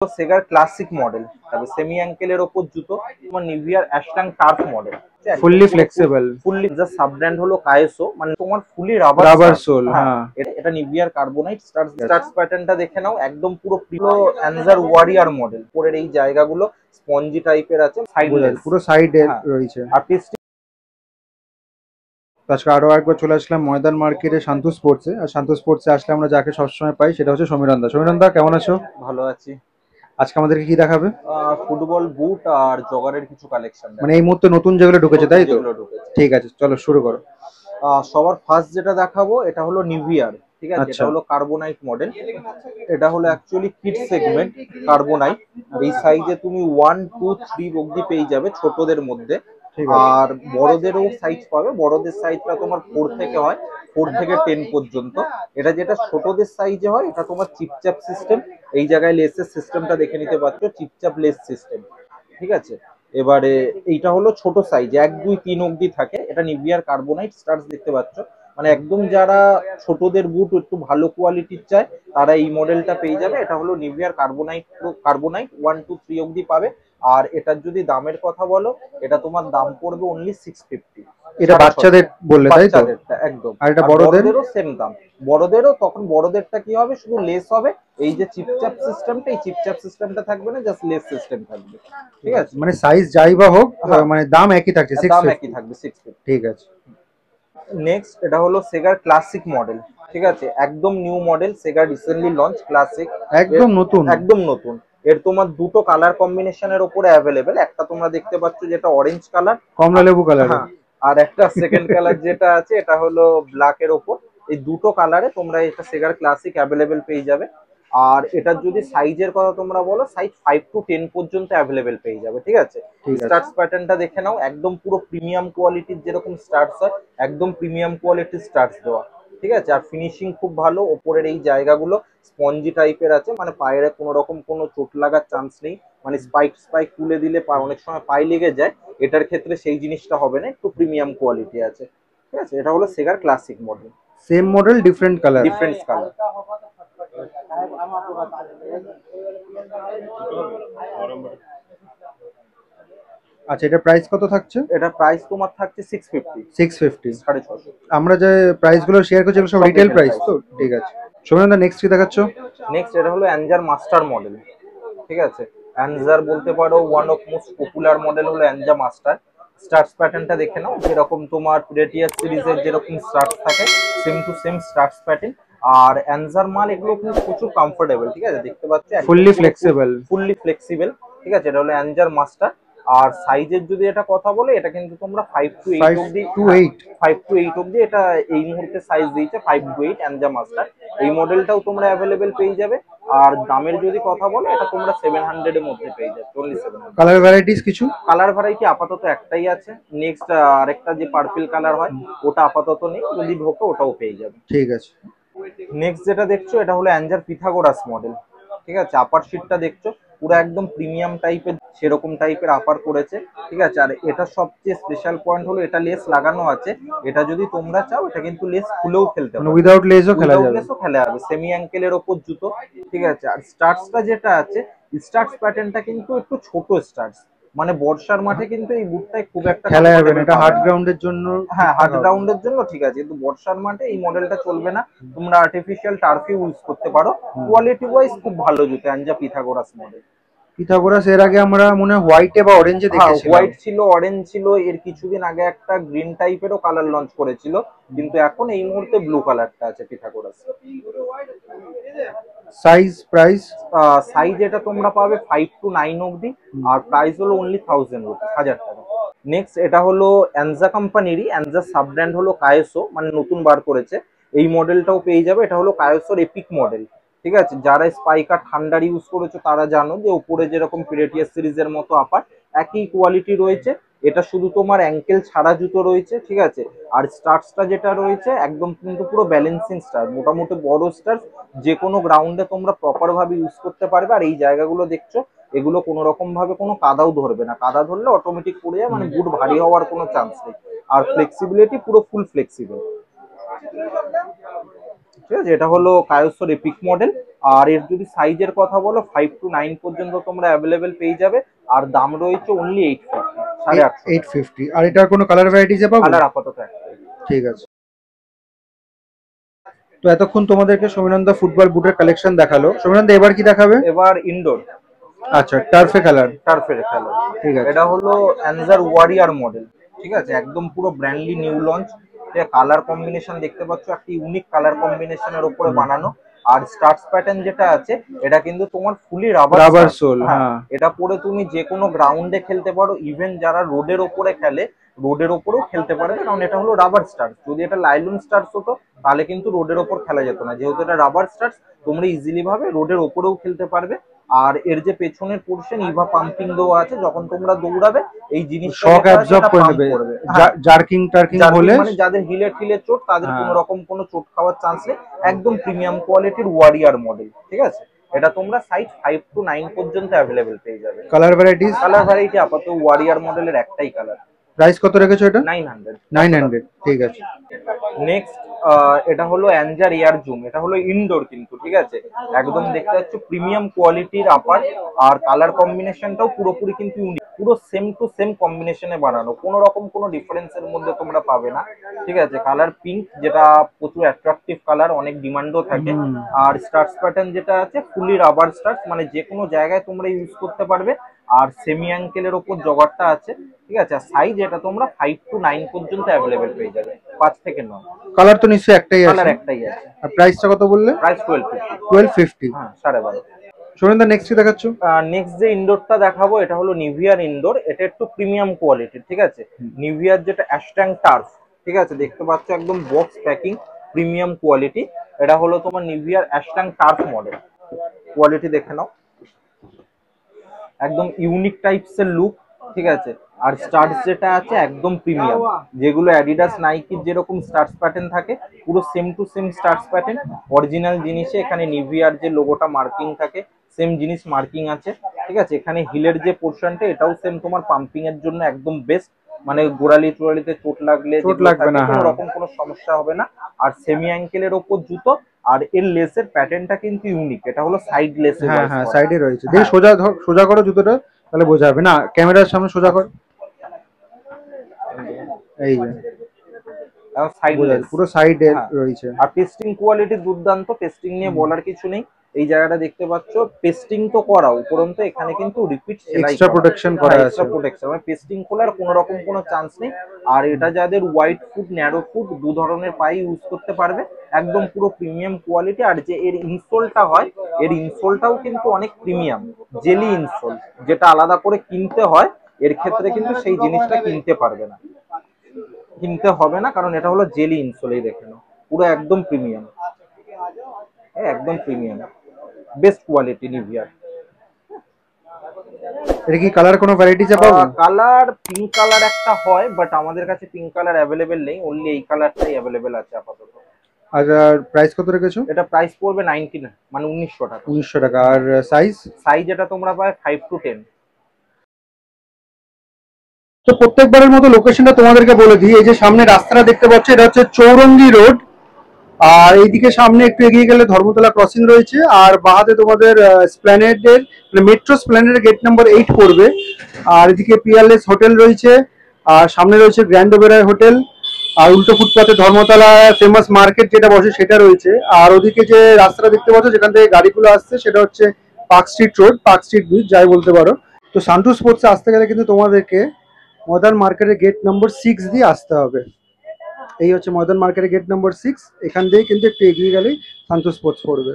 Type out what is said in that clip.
সেগার classic model তবে semi অ্যাঙ্কেলের ওপর জুতো তোমার নিভিয়ার Ashtang turf model fully flexible, fully যা সাব ব্র্যান্ড হলো কায়েসো, মানে তোমার ফুলি রাবার সোল। হ্যাঁ, হ্যাঁ, এটা নিভিয়ার কার্বোনাইট স্টার্টস প্যাটার্নটা দেখে নাও, একদম পুরো প্রিয় অ্যানজার ওয়ারিয়ার মডেল। পরের এই জায়গাগুলো স্পঞ্জি টাইপের আছে, সাইডলেস পুরো সাইডে হ্যাঁ, রয়েছে। আর পিস আজকে আরো একবার চলে আসলাম ময়দান মার্কেটে শান্তু স্পোর্টসে। আর শান্তু স্পোর্টসে আসলে আমরা যাকে সবসময় পাই সেটা হচ্ছে সমীরণ দা। সমীরণ দা, কেমন আছো? ভালো আছি। আজকে আমাদেরকে কি দেখাবে? ফুটবল বুট আর জগারের কিছু কালেকশন, মানে এই মুহূর্তে নতুন যেগুলো ঢুকেছে, তাই তো? ঠিক আছে, চলো শুরু করো। সবার ফার্স্ট যেটা দেখাবো এটা হলো নিভিয়ার, ঠিক আছে। আচ্ছা। এটা হলো কার্বোনাইট মডেল। এটা হলো অ্যাকচুয়ালি কিড সেগমেন্ট কার্বোনাইট। এই সাইজে তুমি 1, 2, 3 অব্দি পেয়ে যাবে ছোটদের মধ্যে, ঠিক আছে। আর বড়দেরও সাইজ পাবে। বড়দের সাইজটা তোমার 4 থেকে হয়, 4 থেকে 10 পর্যন্ত। এটা যেটা ছোটদের সাইজে হয় এটা তোমার চিপচাপ সিস্টেম। এই জায়গায় লেসের সিস্টেমটা দেখে নিতে পারছো, চিপচাপ লেস সিস্টেম, ঠিক আছে। এবারে এইটা হলো ছোট সাইজ, 1, 2, 3 অব্দি থাকে। এটা নিভিয়ার কার্বোনাইট স্টার্স দেখতে পাচ্ছ, মানে একদম যারা ছোটদের বুট একটু ভালো কোয়ালিটির চায় তারা এই মডেলটা পেয়ে যাবে। এটা হলো নিভিয়ার কার্বোনাইট 1, 2, 3 অব্দি পাবে। আর এটার যদি দামের কথা বলো, এটা তোমার দাম পড়বে অনলি 650। এটা বাচ্চাদের বললে, তাই তো? বাচ্চাদেরটা একদম। আর এটা বড়দেরও সেম দাম। বড়দেরও তখন বড়দেরটা কি হবে, শুধু লেস হবে। এই যে চিপচাপ সিস্টেমটা, এই চিপচাপ সিস্টেমটা থাকবে না, জাস্ট লেস সিস্টেম থাকবে, ঠিক আছে। মানে সাইজ যাই বা হোক, হ্যাঁ, মানে দাম একই থাকছে, দাম 650। একই থাকবে, 650। ঠিক আছে। নেক্সট এটা হলো সেগার ক্লাসিক মডেল, ঠিক আছে। একদম নিউ মডেল, সেগার রিসেন্টলি লঞ্চ ক্লাসিক, একদম নতুন। একদম নতুন। এর তোমার দুটো কালার কম্বিনেশনের উপরে অ্যাভেলেবেল। একটা তোমরা দেখতে পাচ্ছ যেটা অরেঞ্জ কালার, কমলা লেবু কালার। হ্যাঁ, আর একটা সেকেন্ড কালার যেটা আছে এটা হলো ব্ল্যাক এর ওপর। এই দুটো কালারে তোমরা এটা সেগার ক্লাসিক অ্যাভেলেবেল পেয়ে যাবে। আর এটার যদি সাইজের কথা তোমরা বলো, সাইজ 5 to 10 পর্যন্ত অ্যাভেলেবেল পেয়ে যাবে, ঠিক আছে। স্টার্টস প্যাটার্নটা দেখে নাও, একদম পুরো প্রিমিয়াম কোয়ালিটির যেরকম স্টার্টস হয়, একদম প্রিমিয়াম কোয়ালিটির স্টার্টস দেওয়া, ঠিক আছে। আর ফিনিশিং খুব ভালো। ওপরের এই জায়গাগুলো স্পঞ্জি টাইপের আছে, মানে পায়ের কোনো রকম কোনো চোট লাগার চান্স নেই। মানে স্পাইক তুলে দিলে অনেক সময় পায়ে লেগে যায়, এটার ক্ষেত্রে সেই জিনিসটা হবে না, একটু প্রিমিয়াম কোয়ালিটি আছে, ঠিক আছে। এটা হলো সেগার classic model, same model, different colour. Different colour. আচ্ছা, এটা প্রাইস কত থাকছে? এটা প্রাইস তোমার থাকছে 650। 650। 650। আমরা যে প্রাইস গুলো শেয়ার করছি এগুলো সব রিটেল প্রাইস তো? ঠিক আছে। সমীরণ দা, নেক্সট কি দেখাচ্ছ? নেক্সট এটা হলো অ্যানজার মাস্টার মডেল, ঠিক আছে। অ্যানজার বলতে পারো one of most popular model হলো অ্যানজা মাস্টার। স্টার্টস প্যাটার্নটা দেখে নাও, যেরকম তোমার প্রেটিয়াস সিরিজের যেরকম স্টার্টস থাকে, same to same starts pattern. আর অ্যানজার মাল এগুলো কিন্তু প্রচুর কমফোর্টেবল, ঠিক আছে। দেখতে পাচ্ছ ফুললি ফ্লেক্সিবল। ফুললি ফ্লেক্সিবল, ঠিক আছে। এটা হলো অ্যানজার মাস্টার। আর সাইজের যদি এটা কথা বলে, এটা কিন্তু তোমরা 5 to 8 অব্দি, 5 to 8 অব্দি এটা এই মুহূর্তে সাইজ দিয়েছে, 5 to 8 অ্যানজা মাস্টার। এই মডেলটাও তোমরা অ্যাভেলেবেল পেয়ে যাবে। আর দামের যদি কথা বলো, এটা তোমরা 700 এর মধ্যে পেয়ে যাবে, 2700। কালার ভ্যারাইটিস কিছু? কালার ভ্যারাইটি আপাতত একটাই আছে। নেক্সট আরেকটা যে পার্পল কালার হয়, ওটা আপাতত নেই, যদি ঢোকে ওটাও পেয়ে যাবে। ঠিক আছে। নেক্সট যেটা দেখছো এটা হলো অ্যানজার পিথাগোরাস মডেল, ঠিক আছে। আপার শিটটা দেখছো পুরো একদম প্রিমিয়াম টাইপের, সেরকম টাইপের আপার করেছে, ঠিক আছে। আর এটা সবচেয়ে স্পেশাল পয়েন্ট হলো এটা লেস লাগানো আছে। এটা যদি তোমরা চাও, এটা কিন্তু লেস খুলেও খেলতে পারো, উইদাউট লেসও খেলা যাবে। উইদাউট লেসও খেলা যাবে। সেমি অ্যাঙ্কেলের ওপর জুতো, ঠিক আছে। আর স্টার্টসটা যেটা আছে, স্টার্টস প্যাটার্নটা কিন্তু একটু ছোট স্টার্টস, মানে বর্ষার মাঠে কিন্তু এই বুটটাই খুব একটা খেলা যাবে না। এটা হার্ড গ্রাউন্ডের জন্য। হ্যাঁ, হার্ড গ্রাউন্ডের জন্য ঠিক আছে, কিন্তু বর্ষার মাঠে এই মডেলটা চলবে না। তোমরা আর্টিফিশিয়াল টার্ফে ইউজ করতে পারো। কোয়ালিটি ওয়াইজ খুব ভালো জুতো অ্যানজা পিথাগোরাস মডেল। পিথাগোরাস এর আগে আমরা মনে হয় হোয়াইটে বা অরেঞ্জে হ্যাঁ, দেখেছিলাম। হোয়াইট ছিল, অরেঞ্জ ছিল, এর কিছুদিন আগে একটা গ্রিন টাইপেরও কালার লঞ্চ করেছিল, কিন্তু এখন এই মুহূর্তে ব্লু কালারটা আছে পিথাগোরাস। Size, price? সাইজ এটা তোমরা পাবে 5 to 9 অব্দি। আর প্রাইস হলো অনলি 1000 রুপিস, 1000 টাকা। নেক্সট এটা হলো অ্যানজা কোম্পানিরই, অ্যানজা সাব ব্র্যান্ড হলো কায়েসো, মানে নতুন বার করেছে। এই মডেলটাও পেয়ে যাবে। এটা হলো কায়েসোর এপিক মডেল, ঠিক আছে। যারা স্পাইকার ঠান্ডার ইউজ করেছো তারা জানো যে উপরে যেরকম পিরেটিয়াস সিরিজের মতো আপার, একই কোয়ালিটি রয়েছে। এটা শুধু তোমার অ্যাঙ্কেল ছাড়া জুতো রয়েছে, ঠিক আছে। আর স্টার্টসটা যেটা রয়েছে একদম কিন্তু পুরো ব্যালেন্সিং স্টার, মোটামুটি বড় স্টার, যে কোনো গ্রাউন্ডে তোমরা প্রপার ভাবে ইউজ করতে পারবে। আর এই জায়গাগুলো দেখছো, এগুলো কোনো রকম ভাবে কোনো কাদাও ধরবে না, কাদা ধরলে অটোমেটিক পড়ে যায়, মানে বুট ভারী হওয়ার কোনো চান্স নেই। আর ফ্লেক্সিবিলিটি পুরো ফুল ফ্লেক্সিবল। ঠিক আছে, এটা হলো কায়োসোর এপিক মডেল। আর এর যদি সাইজের কথা বলো 5 to 9 পর্যন্ত তোমরা অ্যাভেলেবেল পেয়ে যাবে। আর দাম রয়েছে অনলি 850, 850। 850। আর এটার কোনো কালার ভ্যারাইটিস পাবো? কালার আপাতত একটাই। ঠিক আছে। তো এতক্ষণ তোমাদেরকে সমীরন্দা ফুটবল বুটের কালেকশন দেখালো, সমীরন্দা এবার কি দেখাবে? এবার ইনডোর। আচ্ছা, টার্ফে কালার। টার্ফের কালার। ঠিক আছে। এটা হলো অ্যানজার ওয়ারিয়ার মডেল। ঠিক আছে, একদম পুরো ব্র্যান্ডলি নিউ লঞ্চ। কালার কম্বিনেশন দেখতে পাচ্ছ, একটা ইউনিক কালার কম্বিনেশনের উপরে বানানো। আর স্টার্টস প্যাটার্ন যেটা আছে এটা কিন্তু তোমার ফুলি রাবার সোল। হ্যাঁ, এটা পরে তুমি যে কোনো গ্রাউন্ডে খেলতে পারো, ইভেন যারা রোডের ওপরে খেলে রোডের ওপরেও খেলতে পারবে, কারণ এটা হলো রাবার স্টার্টস। যদি এটা লাইলন স্টার্টস হতো তাহলে কিন্তু রোডের ওপর খেলা যেত না, যেহেতু এটা রাবার স্টার্টস তোমরা ইজিলি ভাবে রোডের ওপরেও খেলতে পারবে। আর এর যে পেছনের পোর্শন ইভা পাম্পিং দেওয়া আছে, যখন তোমরা দৌড়াবে এই জিনিসটা শক অ্যাবজর্ব করে নেবে। জার্কিং টার্কিং হলে মানে যাদের হিলে চোট তাদের কোনো রকম কোনো চোট খাওয়ার চান্স নেই। একদম প্রিমিয়াম কোয়ালিটির ওয়ারিয়ার মডেল। ঠিক আছে, এটা তোমরা সাইজ 5 to 9 পর্যন্ত অ্যাভেলেবেল পেয়ে যাবে। Colour varieties? কালার ভ্যারাইটি আপাতত ওয়ারিয়ার মডেলের একটাই কালার। প্রাইস কত রেখেছো এটা? 900। 900। ঠিক আছে। নেক্সট এটা হলো অ্যানজার এয়ার জুম। এটা হলো ইনডোর কিন্তু, ঠিক আছে, একদম দেখতে পাচ্ছ প্রিমিয়াম কোয়ালিটির আপার। আর কালার কম্বিনেশনটাও পুরোপুরি কিন্তু ইউনিক, পুরো সেম টু সেম কম্বিনেশনে বানানো, কোনো রকম কোনো ডিফারেন্সের মধ্যে তোমরা পাবে না। ঠিক আছে, কালার পিঙ্ক, যেটা প্রচুর অ্যাট্রাকটিভ কালার, অনেক ডিমান্ডও থাকে। আর স্টার্টস প্যাটার্ন যেটা আছে ফুলি রাবার স্টার্টস, মানে যে কোনো জায়গায় তোমরা ইউজ করতে পারবে। আর সেমি অ্যাঙ্কেলের ওপর জগারটা আছে। ঠিক আছে, আর সাইজ এটা তোমরা 5 to 9 পর্যন্ত অ্যাভেলেবেল পেয়ে যাবে, 5 থেকে 9। কালার তো নিশ্চয়ই একটাই আছে? কালার একটাই আছে। আর প্রাইসটা কত বললে? প্রাইস 1250। 1250। হ্যাঁ, 12.5। সমীরন্দা নেক্সট কি দেখাচ্ছ? নেক্সট যে ইনডোরটা দেখাবো এটা হলো নিভিয়ার ইনডোর। এটা একটু প্রিমিয়াম কোয়ালিটির। ঠিক আছে, নিভিয়ার যেটা অ্যাশট্যাং টার্ফ। ঠিক আছে, দেখতে পাচ্ছ একদম বক্স প্যাকিং প্রিমিয়াম কোয়ালিটি। এটা হলো তোমার নিভিয়ার অ্যাশট্যাং টার্ফ মডেল। কোয়ালিটি দেখে নাও, একদম ইউনিক টাইপস এর লুক। ঠিক আছে, আর স্টার্টস যেটা আছে একদম প্রিমিয়াম, যেগুলো অ্যাডিডাস নাইকির যেরকম স্টার্টস প্যাটার্ন থাকে পুরো same to same starts pattern. Original জিনিসে এখানে নিভিয়ার যে লোগোটা মার্কিং থাকে সেম জিনিস মার্কিং আছে। ঠিক আছে, এখানে হিলের যে পোর্শনটা এটাও সেম তোমার পাম্পিং এর জন্য একদম বেস্ট, মানে গোড়ালি টোড়ালিতে চোট লাগলে কোনো রকম কোনো সমস্যা হবে না। আর সেমি অ্যাঙ্কেলের ওপর জুতো। আর এর লেসের প্যাটার্নটা কিন্তু ইউনিক, এটা হলো সাইড লেসে। হ্যাঁ, সাইডে রয়েছে। দেখি সোজা ধর, সোজা করো জুতোটা, তাহলে বোঝা যাবে না। ক্যামেরার সামনে সোজা কর, এই যে পুরো সাইডে রয়েছে। আর পেস্টিং কোয়ালিটি দুর্দান্ত, পেস্টিং নিয়ে বলার কিছু নেই। এই জায়গাটা দেখতে পাচ্ছ, পেস্টিং তো করা, উপরন্তু এখানে কিন্তু রিপিট সেলাই এক্সট্রা প্রোটেকশন করা আছে। এক্সট্রা প্রোটেকশন, মানে পেস্টিং খোলার কোনো রকম কোনো চান্স নেই। আর এটা যাদের হোয়াইট ফুট ন্যারো ফুট দু ধরনের পায়ে ইউজ করতে পারবে, একদম পুরো প্রিমিয়াম কোয়ালিটি। আর যে এর ইনসোলটা হয়, এর ইনসোলটাও কিন্তু অনেক প্রিমিয়াম, জেলি ইনসোল, যেটা আলাদা করে কিনতে হয়। এর ক্ষেত্রে কিন্তু সেই জিনিসটা কিনতে হবে না, কারণ এটা হলো জেলি ইনসোলেই দেখে নাও, পুরো একদম প্রিমিয়াম, একদম প্রিমিয়াম, বেস্ট কোয়ালিটি নিভিয়ার। এটা কি কালার কোনো ভ্যারাইটিস পাবো? কালার পিঙ্ক কালার একটা হয়, বাট আমাদের কাছে পিঙ্ক কালার অ্যাভেলেবেল নেই, অনলি এই কালারটাই অ্যাভেলেবেল আছে আপাতত। আর প্রাইস কত রেখেছো? এটা প্রাইস পড়বে 19, মানে 1900 টাকা। 1900 টাকা। আর সাইজ এটা তোমরা পাবে 5 to 10। তো প্রত্যেকবারের মতো লোকেশনটা তোমাদেরকে বলে দিই। এই যে সামনে রাস্তাটা দেখতে পাচ্ছ, এটা হচ্ছে চৌরঙ্গি রোড। আর এইদিকে সামনে একটু এগিয়ে গেলে ধর্মতলা ক্রসিং রয়েছে। আর বাহাতে তোমাদের স্প্ল্যানেডের, মেট্রো স্প্ল্যানেডের গেট নাম্বার 8 পড়বে। আর এদিকে পিয়ারলেস হোটেল রয়েছে। আর সামনে রয়েছে গ্র্যান্ড ওবেরয় হোটেল। আর উল্টো ফুটপাতে ধর্মতলা ফেমাস মার্কেট যেটা বসে সেটা রয়েছে। আর ওদিকে যে রাস্তাটা দেখতে পাচ্ছ যেখান থেকে গাড়িগুলো আসছে সেটা হচ্ছে park street road, park street bridge যাই বলতে পারো। তো সান্টু স্পোর্টসে আসতে গেলে কিন্তু তোমাদেরকে মডার্ন মার্কেটের গেট নম্বর 6 দিয়ে আসতে হবে। এই হচ্ছে মডার্ন মার্কেটের গেট নম্বর 6। এখান দিয়ে কিন্তু একটু এগিয়ে গেলেই সান্টু স্পোর্টস পড়বে।